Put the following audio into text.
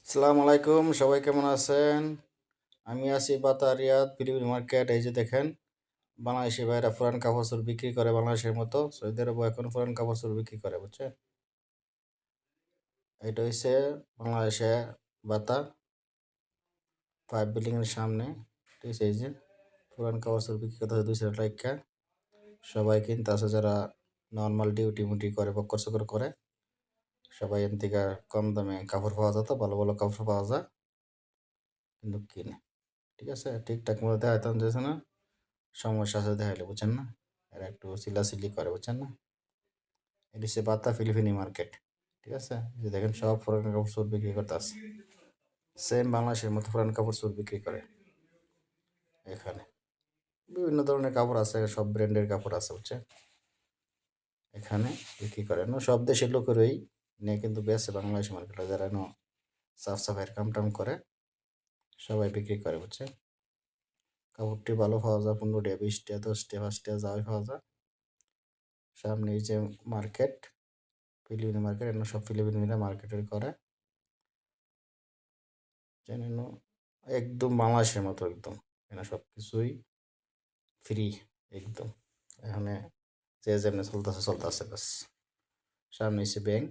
আসসালামু আলাইকুম, সবাই কেমন আছেন? আমি আছি বাতারিয়াত ফিলিপিন মার্কেট। এই যে দেখেন, বাংলাদেশি ভাইরা পুরান কাপড় বিক্রি করে বাংলাদেশের মতো। সৌদি আরবও এখন পুরান কাপড় বিক্রি করে, বুঝছেন? এটা হচ্ছে বাংলাদেশে বাতা 5 বিল্ডিং এর সামনে। ঠিক আছে, এই যে পুরান কাপড় বিক্রি করতে হয় 200 টাকা। সবাই কিনতে আছে, যারা নর্মাল ডিউটি মুটি করে বক্কর চক্কর করে, সবাই এন থেকে কম দামে কাপড় পাওয়া যায়, তো ভালো ভালো কাপড় পাওয়া যায়, কিন্তু কিনে। ঠিক আছে, ঠিকঠাক মতো দেখাইতাম যাচ্ছে না, সমস্যা আছে দেখাইলে, বুঝছেন না? এরা একটু চিল্লাচিল্লি করে, বুঝছেন না? এটি হচ্ছে বাত্তা ফিলিপিনি মার্কেট। ঠিক আছে, এই যে দেখেন সব পুরান কাপড় বিক্রি করতে আছে, সেম বাংলাদেশের মতো পুরান কাপড় বিক্রি করে এখানে। বিভিন্ন ধরনের কাপড় আছে, সব ব্র্যান্ডের কাপড় আছে, বুঝছেন? এখানে বিক্রি করে না, সব দেশের লোকেরই নিয়ে কিন্তু বেছে বাংলাদেশের মার্কেটে, যারা সাফ সাফাইয়ের কাম টাম করে সবাই বিক্রি করে, বুঝছেন? কাপড়টি ভালো পাওয়া যায়, 15 টাকা 20 টাকা 10 টাকা 5 টাকা যাওয়াই পাওয়া যায়। সামনে এই যে মার্কেট, ফিলিপিনি মার্কেট, এখানে সব ফিলিপিনিরা মার্কেটের করে, জানেন? একদম বাংলাদেশের মতো, একদম এখানে সব কিছুই ফ্রি, একদম। এখানে যে যেমনি চলতেছে চলতেছে, বাস। সামনে এসে ব্যাংক,